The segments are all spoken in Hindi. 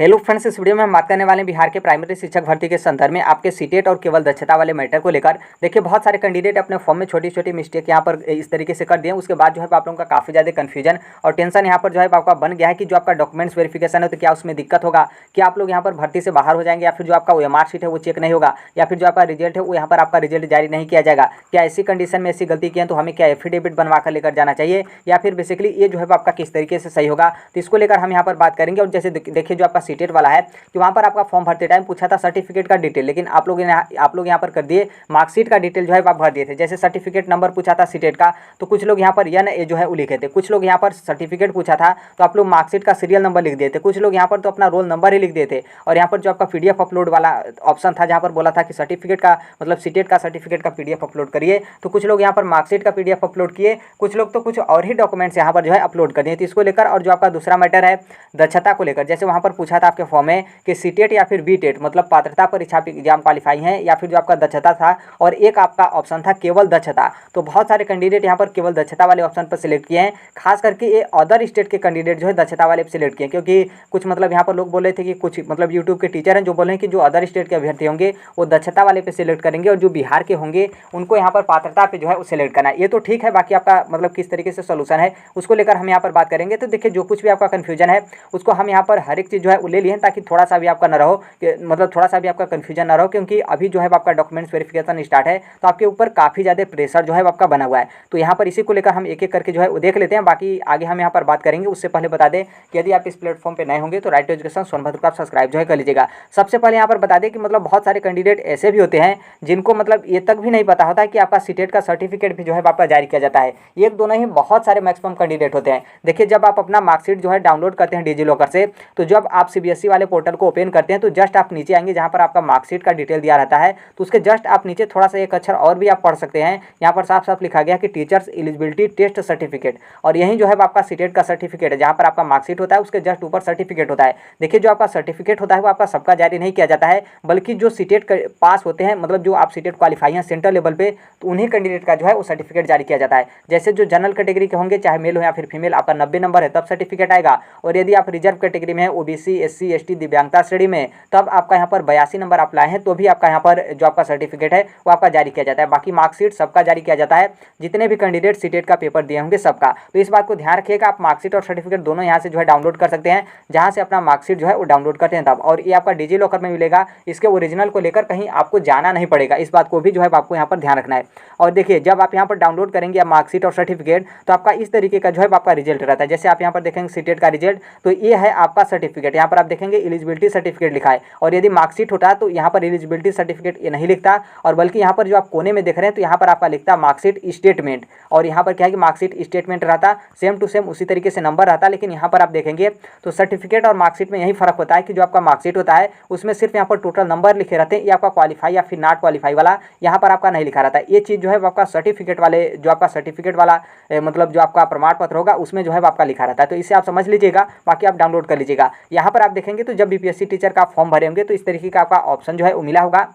हेलो फ्रेंड्स, इस वीडियो में हम बात करने वाले हैं बिहार के प्राइमरी शिक्षक भर्ती के संदर्भ में आपके सीटेट और केवल दक्षता वाले मैटर को लेकर। देखिए, बहुत सारे कैंडिडेट अपने फॉर्म में छोटी छोटी मिस्टेक यहाँ पर इस तरीके से कर दिए, उसके बाद जो है आप लोगों का काफ़ी ज़्यादा कन्फ्यूजन और टेंशन यहाँ पर जो है आपका बन गया है कि जो आपका डॉक्यूमेंट्स वेरिफिकेशन है तो क्या उसमें दिक्कत होगा, क्या आप लोग यहाँ पर भर्ती से बाहर हो जाएंगे, या फिर जो आपका OMR शीट है वो चेक नहीं होगा, या फिर जो आपका रिजल्ट है वो यहाँ पर आपका रिजल्ट जारी नहीं किया जाएगा। क्या ऐसी कंडीशन में ऐसी गलती की है तो हमें क्या एफिडेविट बनवा कर लेकर जाना चाहिए, या फिर बेसिकली ये जो है आपका किस तरीके से सही होगा, तो इसको लेकर हम यहाँ पर बात करेंगे। और जैसे देखिए, जो आपका सीटेट वाला है कि वहाँ पर आपका फॉर्म भरते टाइम पूछा था सर्टिफिकेट का डिटेल, लेकिन आप लोग यहाँ पर कर दिए मार्कशीट का डिटेल जो है आप भर दिए थे। जैसे सर्टिफिकेट नंबर पूछा था सीटेट का तो कुछ लोग यहाँ पर NA जो है वो लिखे थे, कुछ लोग यहाँ पर सर्टिफिकेट पूछा था तो आप लोग मार्कशीट का सीरियल नंबर लिख दिए थे, कुछ लोग यहाँ पर तो अपना रोल नंबर ही लिख दिए थे। और यहाँ पर जो आपका PDF अपलोड वाला ऑप्शन था जहाँ पर बोला था कि सर्टिफिकेट का मतलब सीटेट का सर्टिफिकेट का PDF अपलोड करिए, तो कुछ लोग यहाँ पर मार्कशीट का PDF अपलोड किए, कुछ लोग तो कुछ और ही डॉक्यूमेंट्स यहाँ पर जो है अपलोड कर दिए। तो इसको लेकर और जो आपका दूसरा मैटर है दक्षता को लेकर, जैसे वहाँ पर पूछा था आपके फॉर्म में कि सीटेट या फिर बीटेट मतलब पात्रता परीक्षा एग्जाम क्वालिफाई है, या फिर जो आपका दक्षता था, और एक आपका ऑप्शन था केवल दक्षता। तो बहुत सारे कैंडिडेट यहाँ पर केवल दक्षता वाले ऑप्शन पर सिलेक्ट किए हैं, खास करके ये अदर स्टेट के कैंडिडेट जो है दक्षता वाले सिलेक्ट किए, क्योंकि कुछ मतलब यहाँ पर लोग बोल रहे थे कि कुछ मतलब यूट्यूब के टीचर हैं जो बोल रहे हैं कि जो अदर स्टेट के अभ्यर्थी होंगे वो दक्षता वाले पे सिलेक्ट करेंगे और जो बिहार के होंगे उनको यहाँ पर पात्रता पे जो है वो सिलेक्ट करना है। ये तो ठीक है, बाकी आपका मतलब किस तरीके से सोल्यूशन है उसको लेकर हम यहाँ पर बात करेंगे। तो देखिए, जो कुछ भी आपका कन्फ्यूजन है उसको हम यहाँ पर हर एक चीज़ जो है वो ले लिए ताकि थोड़ा सा भी आपका न रहो, मतलब थोड़ा सा भी आपका कन्फ्यूजन ना रहो, क्योंकि अभी जो है आपका डॉक्यूमेंट्स वेरिफिकेशन स्टार्ट है तो आपके ऊपर काफ़ी ज़्यादा प्रेशर जो है आपका बना हुआ है। तो यहाँ पर इसी को लेकर हम एक एक करके जो है वो देख लेते हैं, बाकी आगे हम यहाँ पर बात करेंगे। उससे पहले बता दें कि यदि आप इस प्लेटफॉर्म पर नए होंगे तो राइट टू एजुकेशन सोनभद्र को आप सब्सक्राइब जो है कर लीजिएगा। सबसे पहले यहाँ पर बता दें कि मतलब बहुत सारे कैंडिडेट ऐसे भी होते हैं जिनको मतलब ये तक भी नहीं पता होता है कि आपका सीटेट का सर्टिफिकेट भी जो है आपका जारी किया जाता है। एक दो नहीं, बहुत सारे मैक्सिमम कैंडिडेट होते हैं। देखिए, जब आप अपना मार्कशीट जो है डाउनलोड करते हैं डिजी लॉकर से, तो जब आप CBSE वाले पोर्टल को ओपन करते हैं तो जस्ट आप नीचे आएंगे जहाँ पर आपका मार्कशीट का डिटेल दिया रहता है, तो उसके जस्ट आप नीचे थोड़ा सा एक अक्षर और भी आप पढ़ सकते हैं। यहाँ पर साफ साफ लिखा गया कि टीचर्स एलिजिबिलिटी टेस्ट सर्टिफिकेट, और यही जो है आपका सीटेट का सर्टिफिकेट है जहाँ पर आपका मार्कशीट होता है उसके जस्ट ऊपर सर्टिफिकेट होता है। देखिए, जो आपका सर्टिफिकेट होता है वो आपका सबका जारी नहीं किया जाता है, बल्कि जो सीटेट पास होते हैं मतलब जो आप सीटेट क्वालिफाई हैं सेंटर लेवल पे, तो उन्हीं कैंडिडेट का जो है वो सर्टिफिकेट जारी किया जाता है। जैसे जो जनरल कैटेगरी के होंगे, चाहे मेल हो या फिर फीमेल, आपका 90 नंबर है तब सर्टिफिकेट आएगा, और यदि आप रिजर्व कैटेगरी में है, OBC SC ST दिव्यांगता श्रेणी में, तब आपका यहाँ पर 82 नंबर आप लाए हैं तो भी आपका यहाँ पर जो आपका सर्टिफिकेट है वो आपका जारी किया जाता है। बाकी मार्कशीट सबका जारी किया जाता है, जितने भी कैंडिडेट सीटेट का पेपर दिए होंगे सबका। तो इस बात को ध्यान रखिएगा, आप मार्कशीट और सर्टिफिकेट दोनों यहाँ से जो है डाउनलोड कर सकते हैं, जहाँ से अपना मार्कशीट जो है वो डाउनलोड करते हैं तब, और ये आपका डिजी लॉकर में मिलेगा। इसके ओरिजिनल को लेकर कहीं आपको जाना नहीं पड़ेगा, इस बात को भी जो है आपको यहाँ पर ध्यान रखना है। और देखिए, जब आप यहाँ पर डाउनलोड करेंगे मार्कशीट और सर्टिफिकेट तो आपका इस तरीके का जो है आपका रिजल्ट रहता है। जैसे आप यहाँ पर देखेंगे सीटेट का रिजल्ट, तो ये है आपका सर्टिफिकेट, यहाँ पर आप देखेंगे एलिजिबिलिटी सर्टिफिकेट लिखा है, और यदि मार्कशीट होता है तो यहाँ पर एलिजिबिलिटी सर्टिफिकेट ये नहीं लिखता, और बल्कि यहाँ पर जो आप कोने में देख रहे हैं तो यहाँ पर आपका लिखता है मार्कशीट स्टेटमेंट, और यहाँ पर क्या है कि मार्कशीट स्टेटमेंट रहता सेम टू सेम उसी तरीके से नंबर रहता। लेकिन यहाँ पर आप देखेंगे तो सर्टिफिकेट और मार्कशीट में यही फर्क होता है कि जो आपका मार्कशीट होता है उसमें सिर्फ यहाँ पर टोटल नंबर लिखे रहते हैं, ये आपका क्वालिफाई या फिर नॉट क्वालिफाई वाला यहाँ पर आपका नहीं लिखा रहता है। ये चीज़ जो है आपका सर्टिफिकेट वाले जो आपका सर्टिफिकेट वाला मतलब जो आपका प्रमाण पत्र होगा उसमें जो है आपका लिखा रहता है। तो इसे आप समझ लीजिएगा, बाकी आप डाउनलोड कर लीजिएगा। यहाँ पर आप देखेंगे तो जब BPSC टीचर का फॉर्म भरे होंगे तो इस तरीके का आपका ऑप्शन जो है वो मिला होगा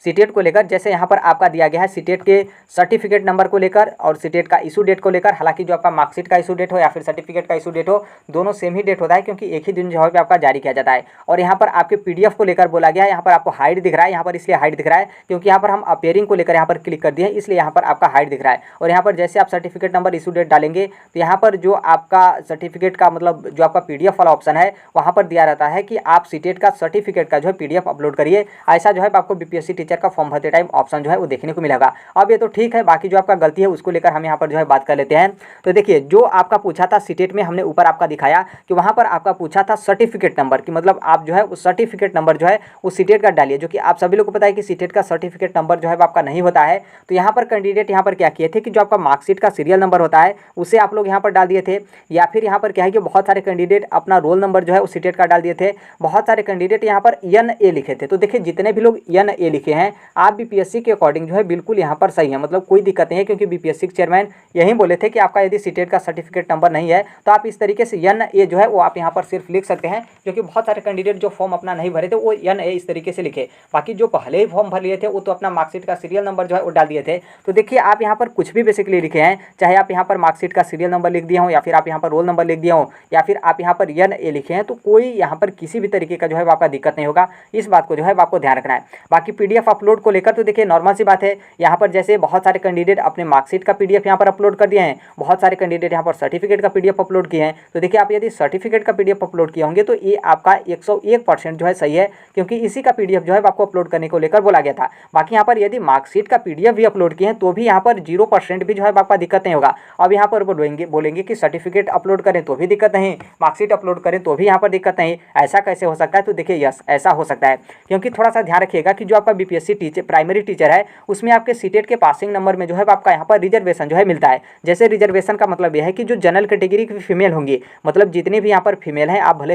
सीटेट को लेकर। जैसे यहाँ पर आपका दिया गया है सीटेट के सर्टिफिकेट नंबर को लेकर और सीटेट का इशू डेट को लेकर। हालांकि जो आपका मार्कशीट का इशू डेट हो या फिर सर्टिफिकेट का इशू डेट हो, दोनों सेम ही डेट होता है, क्योंकि एक ही दिन जो है आपका जारी किया जाता है। और यहाँ पर आपके PDF को लेकर बोला गया है, यहाँ पर आपको हाइड दिख रहा है, यहाँ पर इसलिए हाइड दिख रहा है क्योंकि यहाँ पर हम अपेयरिंग को लेकर यहाँ पर क्लिक कर दिए हैं, इसलिए यहाँ पर आपका हाइड दिख रहा है। और यहाँ पर जैसे आप सर्टिफिकेट नंबर इशू डेट डालेंगे तो यहाँ पर जो आपका सर्टिफिकेट का मतलब जो आपका PDF वाला ऑप्शन है वहाँ पर दिया रहता है कि आप सीटेट का सर्टिफिकेट का जो है PDF अपलोड करिए। ऐसा जो है आपको BPSC टीचर का फॉर्म भरते टाइम ऑप्शन जो है वो देखने को मिलेगा। अब ये तो ठीक है, बाकी जो आपका गलती है उसको लेकर हम यहाँ पर जो है बात कर लेते हैं। तो देखिए, जो आपका पूछा था सीटेट में, हमने ऊपर आपका दिखाया कि वहाँ पर आपका पूछा था सर्टिफिकेट नंबर की, मतलब आप जो है उस सर्टिफिकेट नंबर जो है उस सीटेट का डालिए, जो कि आप सभी लोग को पता है कि सीटेट का सर्टिफिकेट नंबर जो है आपका नहीं होता है। तो यहाँ पर कैंडिडेट यहाँ पर क्या किए थे कि जो आपका मार्कशीट का सीरियल नंबर होता है उसे आप लोग यहाँ पर डाल दिए थे, या फिर यहाँ पर क्या है कि बहुत सारे कैंडिडेट अपना रोल नंबर जो है उस सीटेट का डाल दिए थे। बहुत सारे कैंडिडेट यहाँ पर NA लिखे थे। तो देखिए, जितने भी लोग NA लिखे हैं आप बीपीएससी के अकॉर्डिंग जो है बिल्कुल यहाँ पर सही है, मतलब कोई दिक्कत नहीं है, क्योंकि बीपीएससी के चेयरमैन यही बोले थे कि आपका यदि सीटेट का सर्टिफिकेट नंबर नहीं है तो आप इस तरीके से एन ए जो है वो आप यहाँ पर सिर्फ लिख सकते हैं, क्योंकि बहुत सारे कैंडिडेट जो फॉर्म अपना नहीं भरे थे वो एन ए इस तरीके से लिखे। बाकी जो पहले ही फॉर्म भर लिए थे वो तो अपना मार्कशीट का सीरियल नंबर जो है वो डाल दिए थे। तो देखिए आप यहाँ पर कुछ भी बेसिकली लिखे हैं, चाहे आप यहाँ पर मार्कशीट का सीरियल नंबर लिख दिए हो या फिर आप यहाँ पर रोल नंबर लिख दिए हो या फिर आप यहाँ पर एन ए लिखे हैं, तो कोई यहाँ पर किसी भी तरीके का जो है आपका दिक्कत नहीं होगा। इस बात को जो है आपको ध्यान रखना है। बाकी पीडीएफ अपलोड को लेकर तो देखिए नॉर्मल सी बात है, यहाँ पर जैसे बहुत सारे कैंडिडेट अपने मार्कशीट का पीडीएफ यहाँ पर अपलोड कर दिए हैं, बहुत सारे कैंडिडेट यहाँ पर सर्टिफिकेट का पीडीएफ अपलोड किए हैं। तो देखिए आप यदि सर्टिफिकेट का पीडीएफ अपलोड किए होंगे तो ये आपका 101% जो है सही है, क्योंकि इसी का पीडीएफ जो है आपको अपलोड करने को लेकर बोला गया था। बाकी यहाँ पर यदि मार्कशीट का पीडीएफ भी अपलोड किए हैं तो भी यहाँ पर 0% भी जो है आपका दिक्कत नहीं होगा। अब यहाँ पर बोलेंगे कि सर्टिफिकेट अपलोड करें तो भी दिक्कत नहीं, मार्कशीट अपलोड करें तो भी यहाँ पर दिक्कत नहीं, ऐसा कैसे हो सकता है? तो देखिए यस ऐसा हो सकता है, क्योंकि थोड़ा सा ध्यान रखिएगा कि जो आपका बीपीएससी टीचर प्राइमरी टीचर है उसमें आपके सीटेट के पासिंग नंबर में जो है आपका यहाँ पर रिजर्वेशन जो है मिलता है। जैसे रिजर्वेशन का मतलब यह है कि जो जनरल कैटेगरी की फीमेल होंगी, मतलब जितने भी यहाँ पर फीमेल हैं, आप भले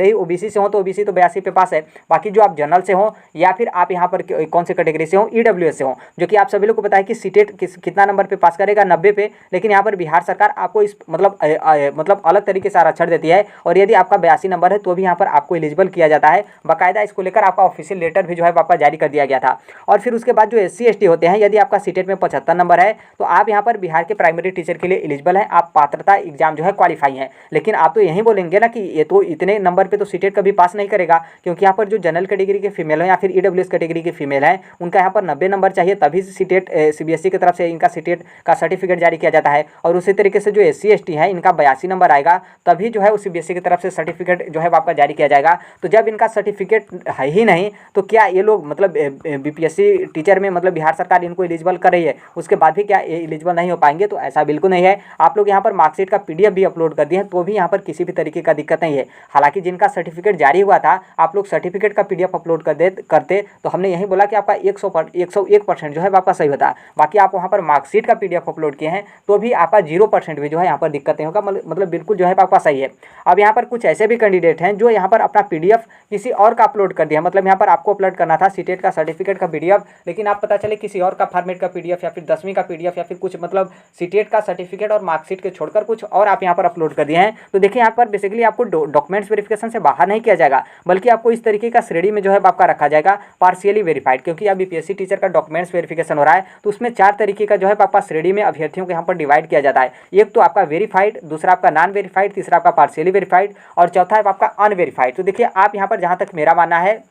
ही ओबीसी से हो तो ओबीसी तो 82 पे पास है, बाकी जो आप जनरल से हो या फिर आप यहाँ पर कौन से कैटेगरी से हो, ईडब्ल्यूएस से हो, जो कि आप सभी लोग को पता है कि सीटेट कितना नंबर पे पास करेगा, 90 पे। लेकिन यहाँ पर बिहार सरकार आपको इस मतलब अलग तरीके से आरक्षण देती है, और यदि आपका 82 नंबर है तो भी यहाँ पर आपको एलिजिबल किया जाता है। बाकायदा इसको लेकर आपका ऑफिशियल लेटर भी जो है आपका जारी कर दिया गया था। और फिर उसके बाद जो SC ST होते हैं, यदि आपका सीटेट में 75 नंबर है तो आप यहाँ पर बिहार के प्राइमरी टीचर के लिए एलिजिबल हैं, आप पात्रता एग्जाम जो है क्वालिफाई हैं। लेकिन आप तो यही बोलेंगे ना कि ये तो इतने नंबर पे तो सीटेट कभी पास नहीं करेगा, क्योंकि यहाँ पर जो जनरल कैटेगरी के फीमेल हैं या फिर ईडब्ल्यूएस कैटेगरी की फीमेल हैं उनका यहाँ पर 90 नंबर चाहिए, तभी सीटेट CBSE की तरफ से इनका सीटेट का सर्टिफिकेट जारी किया जाता है। और उसी तरीके से जो SC ST है इनका 82 नंबर आएगा तभी जो है उस CBSE की तरफ से सर्टिफिकेट जो है आपका जारी किया जाएगा। तो जब इनका सर्टिफिकेट है ही नहीं तो क्या ये लोग मतलब बीपीएससी टीचर में मतलब बिहार सरकार इनको एलिजिबल कर रही है, उसके बाद भी क्या ये एलिजिबल नहीं हो पाएंगे? तो ऐसा बिल्कुल नहीं है। आप लोग यहाँ पर मार्कशीट का पीडीएफ भी अपलोड कर दिए हैं तो भी यहाँ पर किसी भी तरीके का दिक्कत नहीं है। हालांकि जिनका सर्टिफिकेट जारी हुआ था आप लोग सर्टिफिकेट का पीडीएफ अपलोड करते तो हमने यही बोला कि आपका 101% जो है आपका सही होता। बाकी आप वहाँ पर मार्कशीट का पीडीएफ अपलोड किए हैं तो भी आपका 0% भी जो है यहाँ पर दिक्कत नहीं होगा, मतलब बिल्कुल जो है आपका सही है। अब यहाँ पर कुछ ऐसे भी कैंडिडेट हैं जो यहाँ पर अपना पीडीएफ किसी और का अपलोड कर दिया, मतलब यहाँ पर आपको अपलोड करना था सीटेट का सर्टिफिकेट का पीडीएफ, लेकिन आप पता चले किसी और का फॉर्मेट का पीडीएफ या फिर 10वीं का पीडीएफ या फिर कुछ मतलब सीटेट का सर्टिफिकेट और मार्कशीट के छोड़कर कुछ और आप यहाँ पर अपलोड कर दिए हैं। तो देखिए यहाँ पर बेसिकली आपको डॉक्यूमेंट्स वेरिफिकेशन से बाहर नहीं किया जाएगा, बल्कि आपको इस तरीके का श्रेणी में जो है आपका रखा जाएगा पार्शियली वेरीफाइड, क्योंकि अब बीपीएससी टीचर का डॉक्यूमेंट्स वेरिफिकेशन हो रहा है तो उसमें 4 तरीके का जो है आपका श्रेणी में अभ्यर्थियों को यहाँ पर डिवाइड किया जाता है। एक तो आपका वेरीफाइड, दूसरा आपका नॉन वेरीफाइड, तीसरा आपका पार्शियली वेरीफाइड और चौथा है आपका अनवेरीफाइड। तो देखिए आप यहाँ पर जहाँ तक मेरा मानना है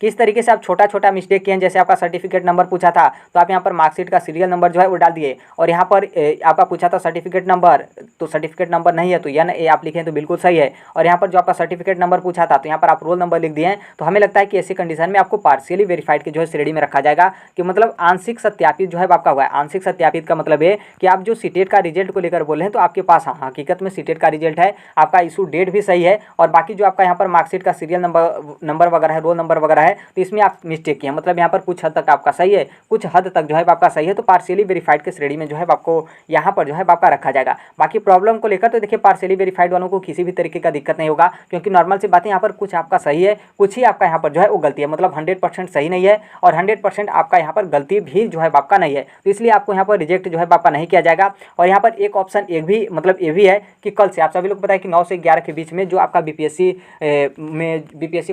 किस तरीके से आप छोटा छोटा मिस्टेक किए हैं, जैसे आपका सर्टिफिकेट नंबर पूछा था तो आप यहाँ पर मार्कशीट का सीरियल नंबर जो है वो डाल दिए, और यहाँ पर आपका पूछा था सर्टिफिकेट नंबर तो सर्टिफिकेट नंबर नहीं है तो NA आप लिखे हैं तो बिल्कुल सही है, और यहाँ पर जो आपका सर्टिफिकेट नंबर पूछा था तो यहाँ पर आप रोल नंबर लिख दिए हैं। तो हमें लगता है कि ऐसी कंडीशन में आपको पार्शियली वेरीफाइड की जो है श्रेणी में रखा जाएगा, कि मतलब आंशिक सत्यापित जो है आपका हुआ है। आंशिक सत्यापित का मतलब है कि आप जो सीटेट का रिजल्ट को लेकर बोल रहे हैं तो आपके पास हकीकत में सीटेट का रिजल्ट है, आपका इशू डेट भी सही है, और बाकी जो आपका यहाँ पर मार्कशीट का सीरियल नंबर वगैरह है, रोल नंबर वगैरह है, तो इसमें आप मिस्टेक किया, मतलब यहाँ पर कुछ हद तक आपका सही है, कुछ हद तक जो है आपका सही है, तो पार्शियली वेरीफाइड के श्रेणी में जो है आपको यहाँ पर जो है आपका रखा जाएगा। बाकी प्रॉब्लम को लेकर तो देखिए पार्शियली वेरीफाइड वालों को किसी भी तरीके का दिक्कत नहीं होगा, क्योंकि नॉर्मल सी बात है यहाँ पर कुछ आपका सही है, कुछ ही आपका यहाँ पर जो है वो गलती है, मतलब 100% सही नहीं है और 100% आपका यहाँ पर गलती भी जो है आपका नहीं है, तो इसलिए आपको यहाँ पर रिजेक्ट जो है आपका नहीं किया जाएगा। और यहाँ पर एक ऑप्शन एक भी मतलब ये भी है कि कल से आप सभी लोग पता है कि 9 से 11 के बीच में जो आपका बीपीएससी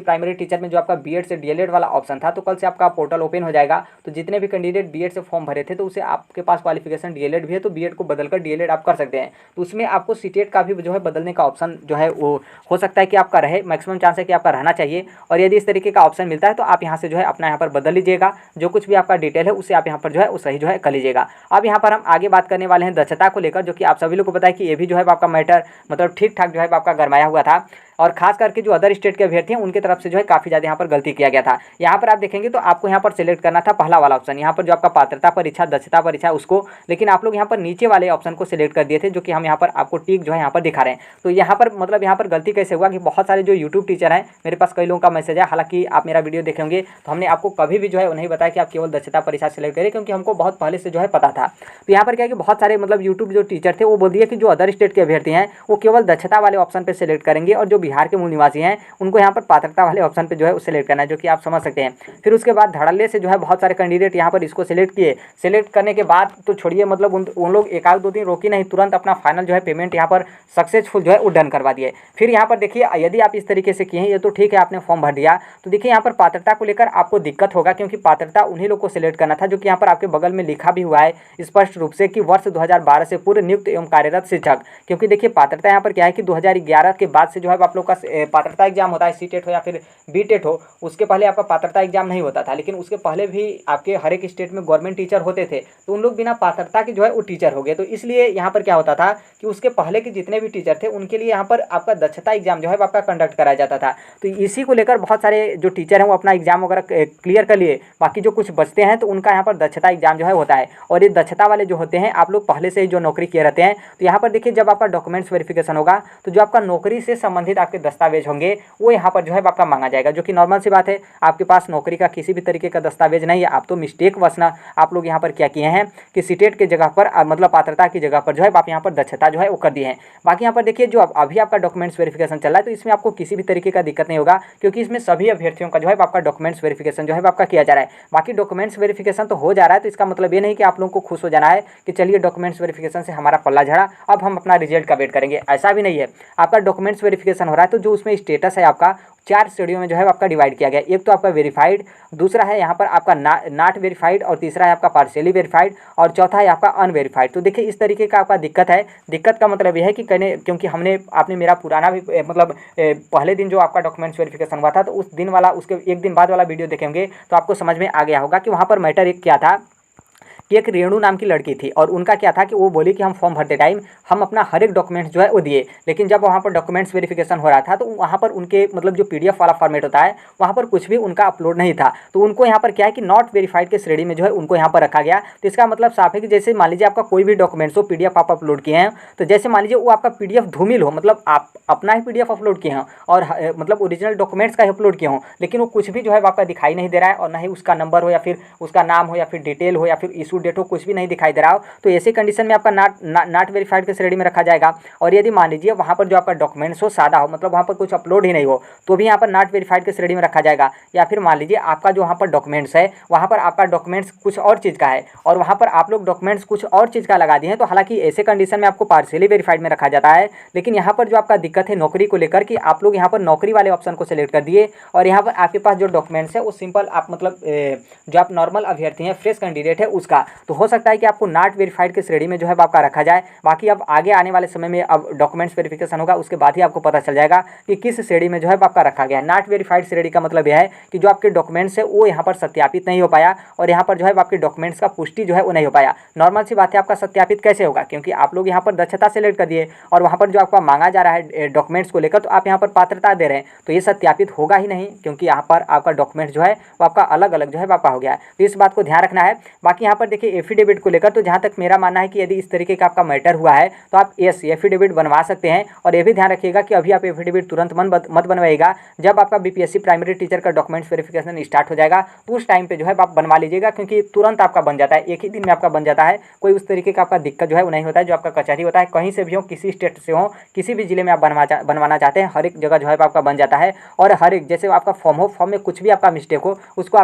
प्राइमरी टीचर में जो आपका बीएड से डीएलएड वाला ऑप्शन था, तो कल से आपका पोर्टल ओपन हो जाएगा। तो जितने भी कैंडिडेट बीएड से फॉर्म भरे थे तो उसे आपके पास क्वालिफिकेशन डीएलएड भी है तो बीएड को बदलकर डीएलएड आप कर सकते हैं, तो उसमें आपको सीटेट का भी जो है बदलने का ऑप्शन जो है वो हो सकता है कि आपका रहे, मैक्सिमम चांस है कि आपका रहना चाहिए। और यदि इस तरीके का ऑप्शन मिलता है तो आप यहाँ से जो है अपना यहाँ पर बदल लीजिएगा, जो कुछ भी आपका डिटेल है उसे आप यहाँ पर जो है वो सही जो है कर लीजिएगा। अब यहाँ पर हम आगे बात करने वाले हैं दक्षता को लेकर, जो कि आप सभी लोग को पता है कि ये भी जो है आपका मैटर मतलब ठीक ठाक जो है आपका गरमाया हुआ था, और खास करके जो अदर स्टेट के अभ्यर्थी हैं उनके तरफ से जो है काफ़ी ज़्यादा यहाँ पर गलती किया गया था। यहाँ पर आप देखेंगे तो आपको यहाँ पर सिलेक्ट करना था पहला वाला ऑप्शन, यहाँ पर जो आपका पात्रता परीक्षा दक्षता परीक्षा उसको, लेकिन आप लोग यहाँ पर नीचे वाले ऑप्शन को सिलेक्ट कर दिए थे, जो कि हम यहाँ पर आपको टिक जो है यहाँ पर दिखा रहे हैं। तो यहाँ पर मतलब यहाँ पर गलती कैसे हुआ कि बहुत सारे जो यूट्यूब टीचर हैं, मेरे पास कई लोगों का मैसेज है, हालांकि आप मेरा वीडियो देखेंगे तो हमने आपको कभी भी जो है नहीं बताया कि आप केवल दक्षता परीक्षा सिलेक्ट करें, क्योंकि हमको बहुत पहले से जो है पता था। तो यहाँ पर क्या है कि बहुत सारे मतलब यूट्यूब जो टीचर थे वो बोल दिए कि जो अदर स्टेट के अभ्यर्थी हैं वो केवल दक्षता वाले ऑप्शन पर सिलेक्ट करेंगे और जो बिहार के मूल निवासी हैं उनको यहाँ पर पात्रता वाले ऑप्शन पे जो है सिलेक्ट करना है, जो कि आप समझ सकते हैं। फिर उसके बाद धड़ल्ले से जो है बहुत सारे कैंडिडेट यहाँ पर इसको सिलेक्ट किए। सिलेक्ट करने के बाद तो छोड़िए, मतलब उन लोग एक आध दो दिन रोकी नहीं, तुरंत अपना फाइनल जो है पेमेंट यहाँ पर सक्सेसफुल जो है वो डन करवा दिए। फिर यहाँ पर देखिए, यदि आप इस तरीके से किए हैं ये तो ठीक है, आपने फॉर्म भर दिया, तो देखिए यहाँ पर पात्रता को लेकर आपको दिक्कत होगा, क्योंकि पात्रता उन्हीं लोग को सिलेक्ट करना था जो कि यहाँ पर आपके बगल में लिखा भी हुआ है स्पष्ट रूप से कि वर्ष 2012 से पूर्व नियुक्त एवं कार्यरत शिक्षक। क्योंकि देखिए पात्रता यहाँ पर क्या है कि 2011 के बाद से जो है आप लोग का पात्रता एग्जाम होता है, सीटेट हो या फिर बीटेट हो, उसके पहले आपका पात्रता एग्जाम नहीं होता था। लेकिन उसके पहले भी आपके हर एक स्टेट में गवर्नमेंट टीचर होते थे, तो उन लोग बिना पात्रता के जो है वो टीचर हो गए। तो इसलिए यहाँ पर क्या होता था कि उसके पहले के जितने भी टीचर थे उनके लिए यहाँ पर आपका दक्षता एग्जाम जो है आपका कंडक्ट कराया जाता था। तो इसी को लेकर बहुत सारे जो टीचर हैं वो अपना एग्जाम वगैरह क्लियर कर लिए, बाकी जो कुछ बचते हैं तो उनका यहाँ पर दक्षता एग्जाम जो है होता है। और ये दक्षता वाले जो होते हैं, आप लोग पहले से ही जो नौकरी किए रहते हैं, तो यहाँ पर देखिए जब आपका डॉक्यूमेंट्स वेरिफिकेशन होगा तो जो आपका नौकरी से संबंधित आपके दस्तावेज होंगे वो यहाँ पर जो है आपका मांगा जाएगा, जो कि नॉर्मल सी बात है। आपके पास नौकरी का किसी भी तरीके का दस्तावेज नहीं है, आप तो मिस्टेक वसना आप लोग यहाँ पर क्या किए हैं कि सीटेट के जगह पर मतलब पात्रता की जगह पर जो है आप यहाँ पर दक्षता जो है वो कर दिए हैं। बाकी यहाँ पर देखिए जो अभी आपका डॉक्यूमेंट्स वेरिफिकेशन चल रहा है, तो इसमें आपको किसी भी तरीके का दिक्कत नहीं होगा, क्योंकि इसमें सभी अभ्यर्थियों का जो है आपका डॉक्यूमेंट्स वेरिफिकेशन जो है आपका किया जा रहा है। बाकी डॉक्यूमेंट्स वेरिफिकेशन तो हो जा रहा है, तो इसका मतलब ये नहीं कि आप लोगों को खुश हो जाना है कि चलिए डॉक्यूमेंट्स वेरिफिकेशन से हमारा पल्ला झड़ा, अब हम अपना रिजल्ट का वेट करेंगे, ऐसा भी नहीं है। आपका डॉक्यूमेंट्स वेरिफिकेशन हो रहा है तो जो उसमें स्टेटस है आपका 4 श्रेणियों में जो है आपका डिवाइड किया गया। एक तो आपका वेरीफाइड, दूसरा है यहाँ पर आपका नॉट वेरीफाइड, और तीसरा है आपका पार्शियली वेरीफाइड, और चौथा है आपका अनवेरीफाइड। तो देखिए इस तरीके का आपका दिक्कत है। दिक्कत का मतलब यह है कि क्योंकि आपने मेरा पुराना भी मतलब पहले दिन जो आपका डॉक्यूमेंट्स वेरिफिकेशन हुआ था, तो उस दिन वाला उसके एक दिन बाद वाला वीडियो देखेंगे तो आपको समझ में आ गया होगा कि वहाँ पर मैटर एक क्या था कि एक रेणु नाम की लड़की थी, और उनका क्या था कि वो बोली कि हम फॉर्म भरते टाइम हम अपना हर एक डॉक्यूमेंट्स जो है वो दिए, लेकिन जब वहाँ पर डॉक्यूमेंट्स वेरिफिकेशन हो रहा था तो वहाँ पर उनके मतलब जो PDF वाला फॉर्मेट होता है वहाँ पर कुछ भी उनका अपलोड नहीं था। तो उनको यहाँ पर क्या है कि नॉट वेरीफाइड के श्रेणी में जो है उनको यहाँ पर रखा गया। तो इसका मतलब साफ है कि जैसे मान लीजिए आपका कोई भी डॉक्यूमेंट्स हो, PDF आप अपलोड किए हैं, तो जैसे मान लीजिए वो आपका PDF धूमिल हो, मतलब आप अपना ही PDF अपलोड किए हैं और मतलब ओरिजिनल डॉक्यूमेंट्स का ही अपलोड किए हों, लेकिन वो कुछ भी जो है आपका दिखाई नहीं दे रहा है, और ना ही उसका नंबर हो या फिर उसका नाम हो या फिर डिटेल हो या फिर इशू डेट हो, कुछ भी नहीं दिखाई दे रहा हो, तो ऐसी कंडीशन में आपका नॉट वेरीफाइड के श्रेणी में रखा जाएगा। और यदि मान लीजिए वहाँ पर जो आपका डॉक्यूमेंट्स हो सादा हो, मतलब वहाँ पर कुछ अपलोड ही नहीं हो, तो भी यहाँ पर नॉट वेरीफाइड के श्रेणी में रखा जाएगा। या फिर मान लीजिए आपका जो वहाँ पर डॉक्यूमेंट्स है, वहाँ पर आपका डॉक्यूमेंट्स कुछ और चीज़ का है और वहाँ पर आप लोग डॉक्यूमेंट्स कुछ और चीज़ का लगा दिए हैं, तो हालांकि ऐसे कंडीशन में आपको पार्शियली वेरीफाइड में रखा जाता है। लेकिन यहाँ पर जो आपका दिक्कत है नौकरी को लेकर कि आप लोग यहाँ पर नौकरी वाले ऑप्शन को सिलेक्ट कर दिए, और यहाँ पर आपके पास जो डॉक्यूमेंट्स है वो सिंपल आप मतलब जो आप नॉर्मल अभ्यर्थी हैं, फ्रेश कैंडिडेट है उसका, तो हो सकता है कि आपको नॉट वेरीफाइड के श्रेणी में जो है आपका रखा जाए। बाकी अब आगे आने वाले समय में अब डॉक्यूमेंट्स वेरिफिकेशन होगा, उसके बाद ही आपको पता चल जाएगा कि किस श्रेणी में जो है आपका रखा गया है। नॉट वेरीफाइड श्रेणी का मतलब यह है कि जो आपके डॉक्यूमेंट्स है वो यहाँ पर सत्यापित नहीं हो पाया, और यहाँ पर जो है आपके डॉक्यूमेंट्स का पुष्टि जो है वो नहीं हो पाया। नॉर्मल सी बात है, आपका सत्यापित कैसे होगा, क्योंकि आप लोग यहाँ पर दक्षता सेलेक्ट कर दिए और वहाँ पर जो आपका मांगा जा रहा है डॉक्यूमेंट्स को लेकर, तो आप यहाँ पर पात्रता दे रहे हैं, तो ये सत्यापित होगा ही नहीं, क्योंकि यहाँ पर आपका डॉक्यूमेंट जो है वो आपका अलग अलग जो है आपका हो गया है। तो इस बात को ध्यान रखना है। बाकी यहाँ पर देखिए एफिडेविट को लेकर, तो जहाँ तक मेरा मानना है कि यदि इस तरीके का आपका मैटर हुआ है तो आप एफिडेविट बनवा सकते हैं। और ये भी ध्यान रखिएगा कि अभी आप एफिडेविट तुरंत मत बनवाइएगा, जब आपका BPSC प्राइमरी टीचर का डॉक्यूमेंट्स वेरिफिकेशन स्टार्ट हो जाएगा तो उस टाइम पे जो है आप बनवा लीजिएगा, क्योंकि तुरंत आपका बन जाता है, एक ही दिन में आपका बन जाता है। कोई उस तरीके का आपका दिक्कत जो है वो नहीं होता है। जो आपका कचहरी होता है, कहीं से भी हो, किसी स्टेट से हो, किसी भी जिले में आप बनवाना चाहते हैं, हर एक जगह जो है आपका बन जाता है। और हर एक जैसे आपका फॉर्म हो, फॉर्म में कुछ भी आपका मिस्टेक हो, उसका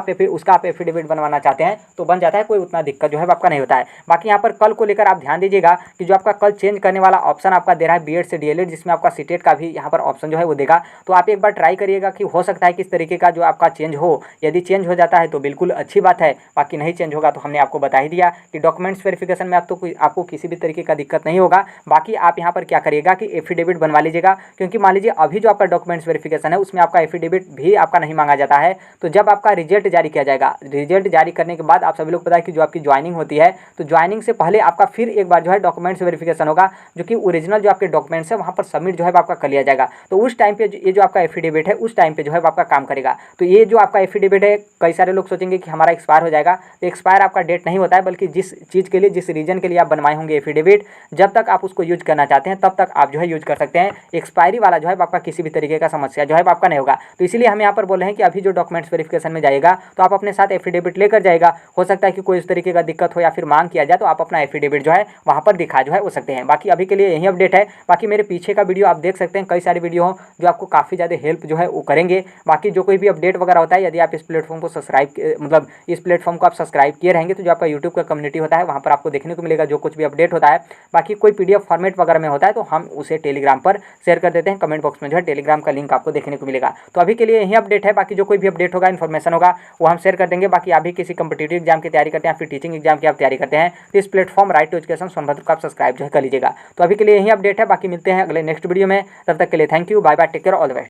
आप एफिडेविट बनवाना चाहते हैं तो बन जाता है, कोई उतना दिक्कत जो है आपका नहीं होता है। बाकी यहाँ पर कल को लेकर आप ध्यान दीजिएगा कि जो आपका कल चेंज करने वाला ऑप्शन आपका दे रहा है B.Ed से DLED, जिसमें आपका सीटेट का भी यहाँ पर ऑप्शन जो है वो देगा, तो आप एक बार ट्राई करिएगा कि हो सकता है किस तरीके का जो आपका चेंज हो। यदि चेंज हो जाता है तो बिल्कुल अच्छी बात है, बाकी नहीं चेंज होगा तो हमने आपको बता ही दिया कि डॉक्यूमेंट्स वेरिफिकेशन में आपको किसी भी तरीके का दिक्कत नहीं होगा। बाकी आप यहाँ पर क्या करिएगा कि एफिडेविट बनवा लीजिएगा, क्योंकि मान लीजिए अभी जो आपका डॉक्यूमेंट्स वेरिफिकेशन है उसमें आपका एफिडेविट भी आपका नहीं मांगा जाता है। तो जब आपका रिजल्ट जारी किया जाएगा, रिजल्ट जारी करने के बाद आप सभी लोग पता है कि जो आपकी ज्वाइनिंग होती है, तो ज्वाइनिंग से पहले आपका फिर एक बार जो है डॉक्यूमेंट्स वेरिफिकेशन होगा, जो कि ओरिजिनल जो आपके डॉक्यूमेंट्स है वहाँ पर सबमिट जो है आपका कर लिया जाएगा। तो उस टाइम पे ये जो आपका एफिडेविट है उस टाइम पे जो है आपका काम करेगा। तो ये जो आपका एफिडेविट है, कई सारे लोग सोचेंगे कि हमारा एक्सपायर हो जाएगा, तो एक्सपायर आपका डेट नहीं होता है, बल्कि जिस चीज़ के लिए, जिस रीजन के लिए आप बनवाए होंगे एफिडेविट, जब तक आप उसको यूज करना चाहते हैं तब तक आप जो है यूज कर सकते हैं। एक्सपायरी वाला जो है आपका किसी भी तरीके का समस्या जो है आपका नहीं होगा। तो इसीलिए हम यहाँ पर बोल रहे हैं कि अभी जो डॉक्यूमेंट्स वेरिफिकेशन में जाएगा तो आप अपने साथ एफिडेविट लेकर जाएगा। हो सकता है कि कोई इस तरीके का जगह दिक्कत हो या फिर मांग किया जाए तो आप अपना एफिडेविट जो है वहाँ पर दिखा जो है वो सकते हैं। बाकी अभी के लिए यही अपडेट है। बाकी मेरे पीछे का वीडियो आप देख सकते हैं, कई सारे वीडियो हो जो आपको काफ़ी ज़्यादा हेल्प जो है वो करेंगे। बाकी जो कोई भी अपडेट वगैरह होता है, यदि आप इस प्लेटफॉर्म को मतलब इस प्लेटफॉर्म को आप सब्सक्राइब किए रहेंगे तो जो आपका यूट्यूब का कम्युनिटी होता है वहाँ पर आपको देखने को मिलेगा जो कुछ भी अपडेट होता है। बाकी कोई PDF फॉर्मेट वगैरह में होता है तो हम उसे टेलीग्राम पर शेयर कर देते हैं। कमेंट बॉक्स में जो है टेलीग्राम का लिंक आपको देखने को मिलेगा। तो अभी के लिए यही अपडेट है। बाकी जो कोई भी अपडेट होगा, इन्फॉर्मेशन होगा, वो हम शेयर कर देंगे। बाकी आप भी किसी कंपटीटिव एग्जाम की तैयारी करते हैं या फिर टीचिंग एग्जाम की आप तैयारी करते हैं तो इस platform right to education Sonbhadra को आप सब्सक्राइब जो है कर लीजिएगा। तो अभी के लिए यही अपडेट है। बाकी मिलते हैं अगले नेक्स्ट वीडियो में, तब तक के लिए thank you, bye bye, take care, all the best.